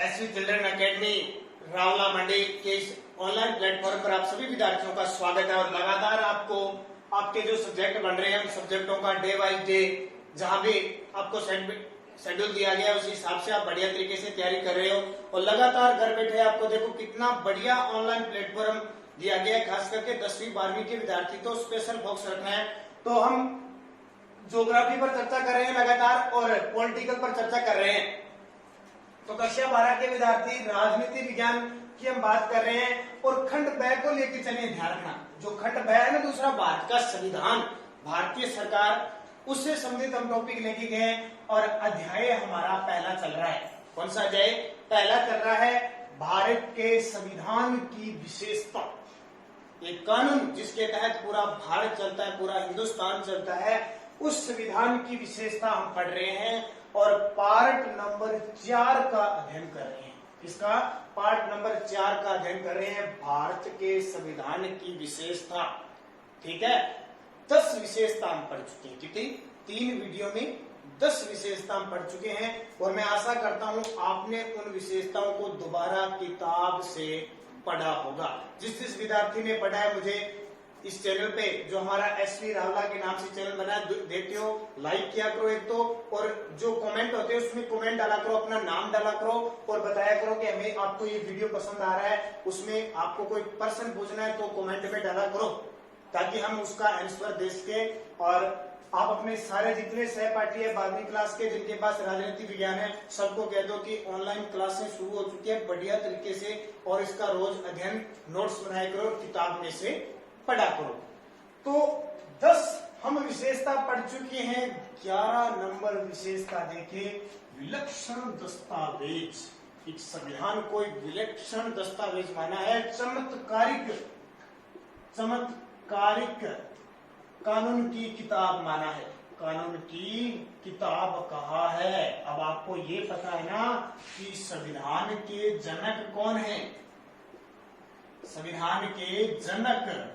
SV children academy Rawla मंडी के इस online platform पर आप सभी विद्यार्थियों का स्वागत है। और लगातार आपको आपके जो सब्जेक्ट बन रहे हैं उन सब्जेक्टों का डे बाई डे जहां भी आपको शेड्यूल दिया गया है उसी हिसाब से आप बढ़िया तरीके से तैयारी कर रहे हो। और लगातार घर बैठे आपको देखो कितना बढ़िया ऑनलाइन प्लेटफॉर्म दिया गया है। खास करके 10वीं 12वीं के विद्यार्थी तो स्पेशल फोकस रखना है। तो हम ज्योग्राफी पर चर्चा कर रहे हैं लगातार और पॉलिटिकल पर चर्चा कर रहे हैं। तो कक्षा 12 के विद्यार्थी राजनीति विज्ञान की हम बात कर रहे हैं और खंड ब को लेकर चलिए ध्यान रखना। जो खंड ब है ना दूसरा भारत का संविधान, भारतीय सरकार, उससे संबंधित हम टॉपिक लेके गए और अध्याय हमारा पहला चल रहा है। कौन सा अध्याय पहला चल रहा है? भारत के संविधान की विशेषता। एक कानून जिसके तहत पूरा भारत चलता है, पूरा हिंदुस्तान चलता है, उस संविधान की विशेषता हम पढ़ रहे हैं और पार्ट नंबर 4 का अध्ययन कर रहे हैं। इसका पार्ट नंबर 4 का अध्ययन कर रहे हैं, भारत के संविधान की विशेषता। ठीक है, 10 विशेषता हम पढ़ चुके हैं। कितनी? 3 वीडियो में 10 विशेषता हम पढ़ चुके हैं और मैं आशा करता हूं आपने उन विशेषताओं को दोबारा किताब से पढ़ा होगा। जिस विद्यार्थी ने पढ़ा है मुझे इस चैनल पे जो हमारा एसवी रावला के नाम से चैनल बना है देखते हो, लाइक किया करो एक तो, और जो कमेंट होते हैं उसमें कमेंट डाला करो, अपना नाम डाला करो और बताया करो कि हमें आपको ये वीडियो पसंद आ रहा है। उसमें आपको कोई प्रश्न पूछना है तो कमेंट में डाला करो ताकि हम उसका आंसर दे सके। और आप अपने सारे जितने सहपाठी है 12वीं क्लास के जिनके पास राजनीति विज्ञान है सबको कह दो कि ऑनलाइन क्लासें शुरू हो चुकी है बढ़िया तरीके से और इसका रोज अध्ययन नोट्स बनाया करो, किताब में से पढ़ा करो। तो 10 हम विशेषता पढ़ चुके हैं। 11 नंबर विशेषता देखिए, विलक्षण दस्तावेज। एक संविधान को एक विलक्षण दस्तावेज माना है, चमत्कारिक कानून की किताब माना है। कानून की किताब कहा है। अब आपको ये पता है ना कि संविधान के जनक कौन है? संविधान के जनक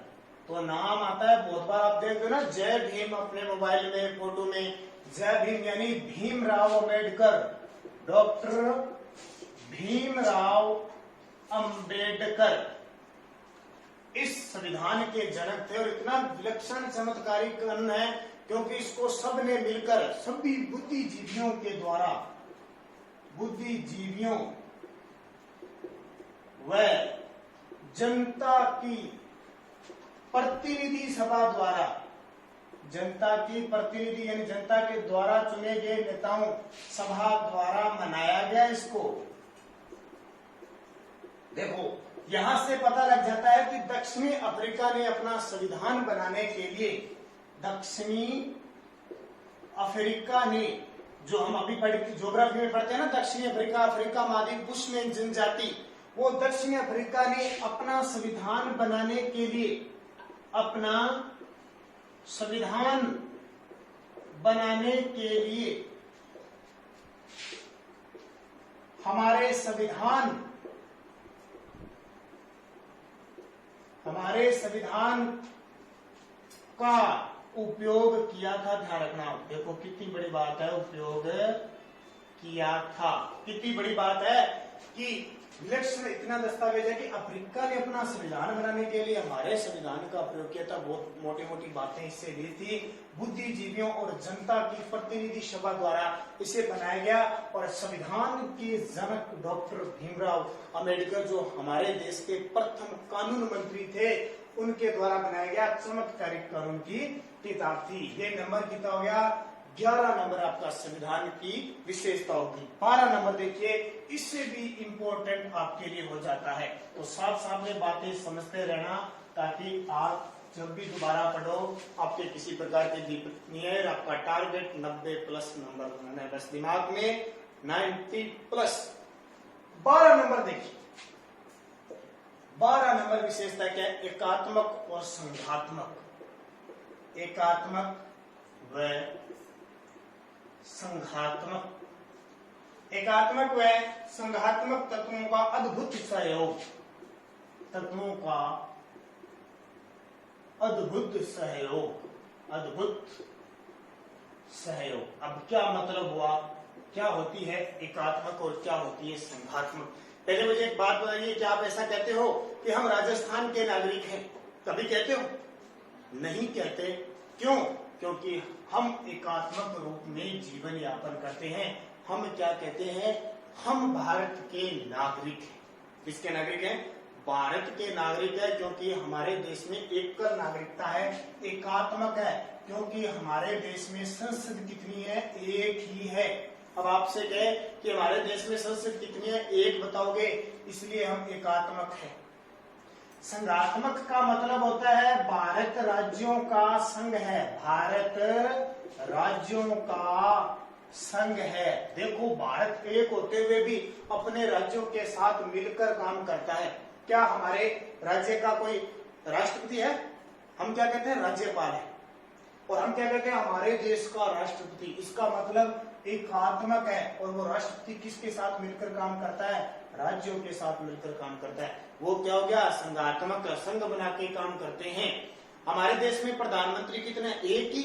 तो नाम आता है, बहुत बार आप देखते हो ना, जय भीम अपने मोबाइल में फोटो में, जय भीम यानी भीमराव अंबेडकर, डॉक्टर भीमराव अंबेडकर इस संविधान के जनक थे। और इतना विलक्षण चमत्कारिक कानून है क्योंकि इसको सबने मिलकर, सभी बुद्धिजीवियों व जनता की प्रतिनिधि सभा द्वारा, जनता की प्रतिनिधि यानी जनता के द्वारा चुने गए नेताओं सभा द्वारा मनाया गया। इसको देखो, यहां से पता लग जाता है कि दक्षिणी अफ्रीका ने अपना संविधान बनाने के लिए, दक्षिणी अफ्रीका ने, जो हम अभी ज्योग्राफी में पढ़ते हैं ना, दक्षिणी अफ्रीका, अफ्रीका महाद्वीप, बुशमैन जनजाति, वो दक्षिणी अफ्रीका ने अपना संविधान बनाने के लिए, अपना संविधान बनाने के लिए हमारे संविधान का उपयोग किया था। ध्यान रखना, देखो कितनी बड़ी बात है, उपयोग किया था। कितनी बड़ी बात है कि विलक्षण इतना दस्तावेज है कि अफ्रीका ने अपना संविधान बनाने के लिए हमारे संविधान का प्रयोग किया था। बहुत मोटी मोटी बातें इससे ली थी। बुद्धिजीवियों और जनता की प्रतिनिधि सभा द्वारा इसे बनाया गया और संविधान के जनक डॉक्टर भीमराव अंबेडकर जो हमारे देश के प्रथम कानून मंत्री थे उनके द्वारा बनाया गया चमत्कारिक कानून की किताब थी। ये नंबर कितना हो गया? 11 नंबर आपका संविधान की विशेषता होगी। 12 नंबर देखिए, इससे भी इंपॉर्टेंट आपके लिए हो जाता है। तो साथ साथ में बातें समझते रहना ताकि आप जब भी दोबारा पढ़ो आपके किसी प्रकार की दिक्कत नहीं है। आपका टारगेट 90+ नंबर बनाना है, बस दिमाग में 90+। 12 नंबर देखिए, 12 नंबर विशेषता क्या है? एकात्मक और संघात्मक। एकात्मक व संघात्मक। एकात्मक व संघात्मक तत्वों का अद्भुत सहयोग। तत्वों का अद्भुत सहयोग। अद्भुत सहयोग। अब क्या मतलब हुआ? क्या होती है एकात्मक और क्या होती है संघात्मक। पहले मुझे एक बात बताइए, क्या आप ऐसा कहते हो कि हम राजस्थान के नागरिक हैं? कभी कहते हो? नहीं कहते। क्यों? क्योंकि हम एकात्मक रूप में जीवन यापन करते हैं। हम क्या कहते हैं? हम भारत के नागरिक हैं। किसके नागरिक हैं? भारत के नागरिक है, क्योंकि हमारे देश में एकल नागरिकता है। एकात्मक है क्योंकि हमारे देश में संसद कितनी है? एक ही है। अब आपसे कहे कि हमारे देश में संसद कितनी है? एक बताओगे, इसलिए हम एकात्मक है। संघात्मक का मतलब होता है भारत राज्यों का संघ है। भारत राज्यों का संघ है। देखो, भारत एक होते हुए भी अपने राज्यों के साथ मिलकर काम करता है। क्या हमारे राज्य का कोई राष्ट्रपति है? हम क्या कहते हैं? राज्यपाल है। और हम क्या कहते हैं? हमारे देश का राष्ट्रपति। इसका मतलब एकात्मक है। और वो राष्ट्रपति किसके साथ मिलकर काम करता है? राज्यों के साथ मिलकर काम करता है। वो क्या हो गया? संघात्मक। संघ बना के काम करते हैं। हमारे देश में प्रधानमंत्री कितने? एक ही।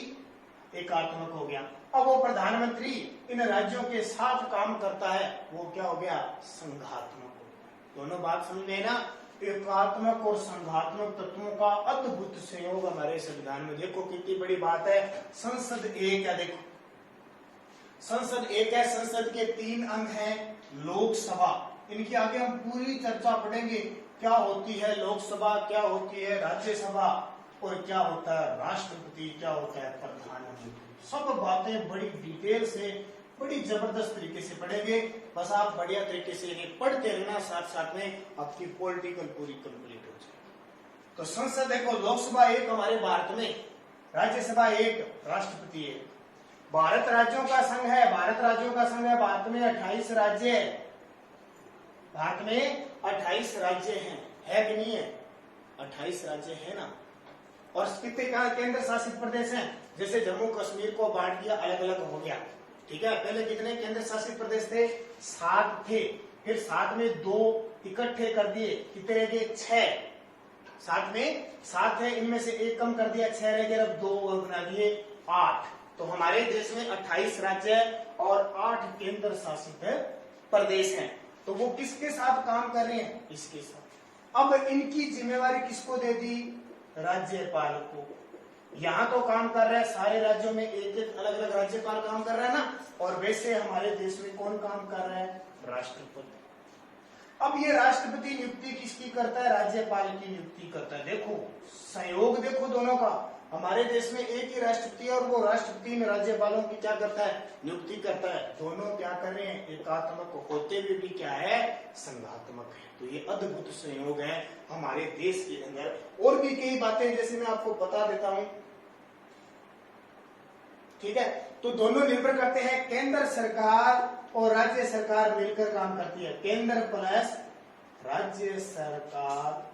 एकात्मक हो गया। अब वो प्रधानमंत्री इन राज्यों के साथ काम करता है, वो क्या हो गया? संघात्मक हो गया। दोनों बात समझ में ना? एकात्मक और संघात्मक तत्वों का अद्भुत संयोग हमारे संविधान में। देखो कितनी बड़ी बात है। संसद एक है। देखो, संसद एक है। संसद के 3 अंग हैं। लोकसभा, इनकी आगे हम पूरी चर्चा पढ़ेंगे। क्या होती है लोकसभा, क्या होती है राज्यसभा, और क्या होता है राष्ट्रपति, क्या होता है प्रधानमंत्री। सब बातें बड़ी डिटेल से, बड़ी जबरदस्त तरीके से पढ़ेंगे। बस आप बढ़िया तरीके से इन्हें पढ़ते रहना, साथ साथ में आपकी पॉलिटिकल पूरी कंप्लीट हो जाए। तो संसद देखो, लोकसभा एक हमारे भारत में, राज्यसभा एक, राष्ट्रपति एक। भारत राज्यों का संघ है। भारत राज्यों का संघ है। भारत में 28 राज्य है। भारत में 28 राज्य हैं। है कि नहीं है? 28 राज्य है ना। और कितने केंद्र शासित प्रदेश हैं? जैसे जम्मू कश्मीर को बांट दिया, अलग अलग हो गया। ठीक है, पहले कितने केंद्र शासित प्रदेश थे? 7 थे। फिर 7 में 2 इकट्ठे कर दिए, कितने रह गए? 6। 7 में 7 है, इनमें से 1 कम कर दिया, 6 रह गए। अब 2 और बना दिए, 8। तो हमारे देश में 28 राज्य है और 8 केंद्र शासित प्रदेश हैं। तो वो किसके साथ काम कर रहे हैं? इसके साथ। अब इनकी जिम्मेवारी किसको दे दी? राज्यपाल को। यहाँ तो काम कर रहा है सारे राज्यों में एक एक अलग अलग राज्यपाल काम कर रहा है ना। और वैसे हमारे देश में कौन काम कर रहा है? राष्ट्रपति। अब ये राष्ट्रपति नियुक्ति किसकी करता है? राज्यपाल की नियुक्ति करता है। देखो संयोग, देखो दोनों का। हमारे देश में एक ही राष्ट्रपति है और वो राष्ट्रपति इन राज्यपालों की क्या करता है? नियुक्ति करता है। दोनों क्या कर रहे हैं? एकात्मक होते हुए भी क्या है? संघात्मक है। तो ये अद्भुत संयोग है हमारे देश के अंदर। और भी कई बातें जैसे मैं आपको बता देता हूं। ठीक है, तो दोनों निर्भर करते हैं। केंद्र सरकार और राज्य सरकार मिलकर काम करती है। केंद्र प्लस राज्य सरकार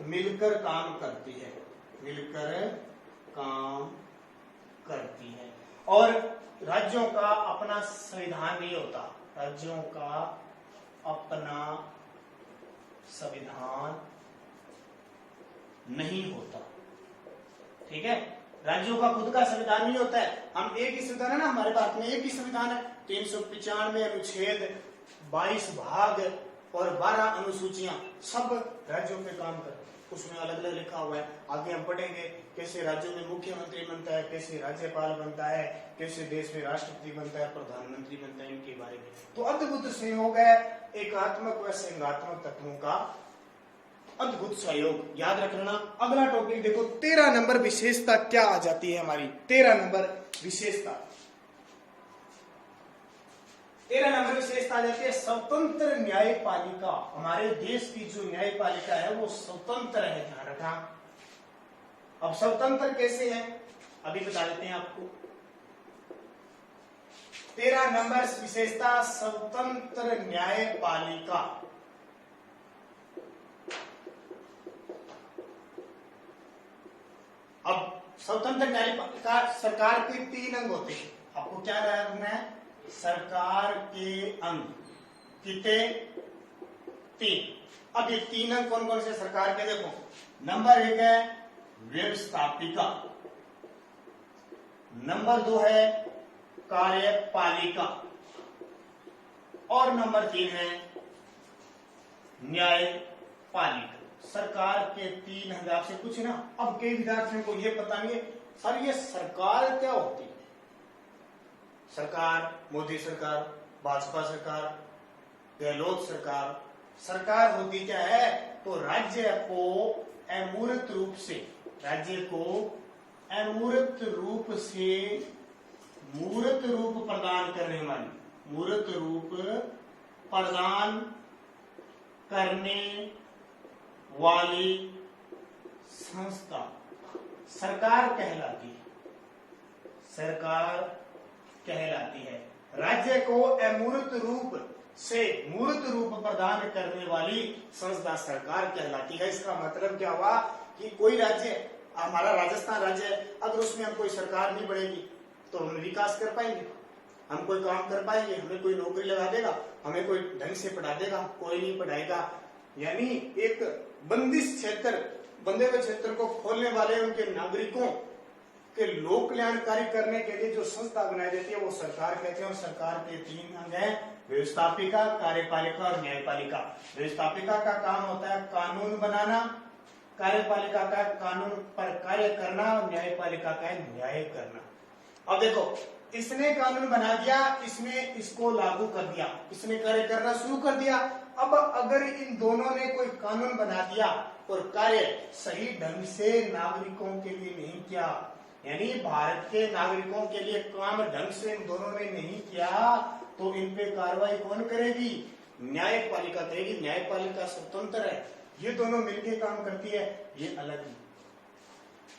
मिलकर काम करती है। मिलकर काम करती है। और राज्यों का अपना संविधान नहीं होता। राज्यों का अपना संविधान नहीं होता। ठीक है, राज्यों का खुद का संविधान नहीं होता है। हम एक ही संविधान है ना, हमारे भारत में एक ही संविधान है। 395 अनुच्छेद, 22 भाग और 12 अनुसूचियां, सब राज्यों पे काम करते हैं। उसमें अलग अलग लिखा हुआ है। आगे हम पढ़ेंगे कैसे राज्यों में मुख्यमंत्री बनता है, कैसे राज्यपाल बनता है, कैसे देश में राष्ट्रपति बनता है, प्रधानमंत्री बनता है, इनके बारे में। तो अद्भुत संयोग है एकात्मक व संघात्मक तत्वों का अद्भुत सहयोग। याद रखना। अगला टॉपिक देखो, 13 नंबर विशेषता क्या आ जाती है हमारी? 13 नंबर विशेषता। 13 नंबर विशेषता आ जाती है स्वतंत्र न्यायपालिका। हमारे देश की जो न्यायपालिका है वो स्वतंत्र है। ध्यान रखना। अब स्वतंत्र कैसे है अभी बता देते हैं आपको। 13 नंबर विशेषता स्वतंत्र न्यायपालिका। अब स्वतंत्र न्यायपालिका सरकार के 3 अंग होते हैं। आपको क्या रखना है? सरकार के अंग कितने? 3। अब ये 3 अंग कौन कौन से सरकार के? देखो, नंबर 1 है व्यवस्थापिका, नंबर 2 है कार्यपालिका और नंबर 3 है न्यायपालिका। सरकार के 3 अंग आपसे पूछे ना, अब कई विद्यार्थियों को यह पता नहीं है सर ये सरकार क्या होती है। सरकार, मोदी सरकार, भाजपा सरकार, गहलोत सरकार, सरकार होती क्या है? तो राज्य को अमूर्त रूप से, राज्य को अमूर्त रूप से मूर्त रूप प्रदान करने वाली, मूर्त रूप प्रदान करने वाली संस्था सरकार कहलाती है। सरकार कहलाती है। राज्य को अमूर्त रूप से मूर्त रूप प्रदान करने वाली संस्था सरकार कहलाती है। इसका मतलब क्या हुआ कि कोई राज्य, हमारा राजस्थान राज्य है, अगर उसमें हम कोई सरकार नहीं बढ़ेगी तो हम विकास कर पाएंगे, हम कोई काम कर पाएंगे, हमें कोई नौकरी लगा देगा, हमें कोई ढंग से पढ़ा देगा? कोई नहीं पढ़ाएगा। यानी एक बंदिश क्षेत्र, बंधे हुए क्षेत्र को खोलने वाले उनके नागरिकों के लोक कल्याणकारी करने के लिए जो संस्था बनाई जाती है वो सरकार कहते हैं। और सरकार के 3 अंग हैं, व्यवस्थापिका, कार्यपालिका और न्यायपालिका। व्यवस्थापिका का काम होता है कानून बनाना, कार्यपालिका का कानून पर कार्य करना और न्यायपालिका का न्याय करना। अब देखो, इसने कानून बना दिया, इसने इसको लागू कर दिया, इसने कार्य करना शुरू कर दिया। अब अगर इन दोनों ने कोई कानून बना दिया और कार्य सही ढंग से नागरिकों के लिए नहीं किया, यानी भारत के नागरिकों के लिए काम ढंग से इन दोनों ने नहीं किया, तो इन पे कार्रवाई कौन करेगी? न्यायपालिका करेगी। न्यायपालिका स्वतंत्र है, ये दोनों मिलकर काम करती है, ये अलग है।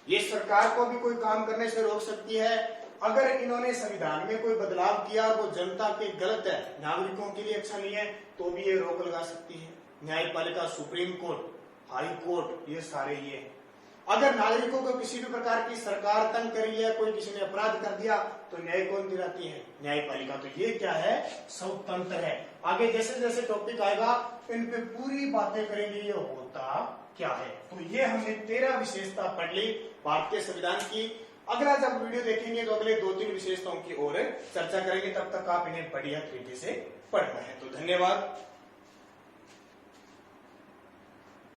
ये सरकार को भी कोई काम करने से रोक सकती है। अगर इन्होंने संविधान में कोई बदलाव किया और वो जनता के गलत है, नागरिकों के लिए अच्छा नहीं है, तो भी ये रोक लगा सकती है। न्यायपालिका, सुप्रीम कोर्ट, हाई कोर्ट, ये सारे ये है। अगर नागरिकों को किसी भी प्रकार की सरकार तंग करी है, कोई किसी ने अपराध कर दिया, तो न्याय कौन दिलाती है? न्यायपालिका। तो ये क्या है? स्वतंत्र है। आगे जैसे जैसे टॉपिक आएगा इन पे पूरी बातें करेंगे ये होता क्या है। तो ये हमने 13 विशेषता पढ़ ली भारत के संविधान की। अगला जब वीडियो देखेंगे तो अगले 2-3 विशेषताओं की ओर चर्चा करेंगे। तब तक आप इन्हें बढ़िया तरीके से पढ़ना है। तो धन्यवाद।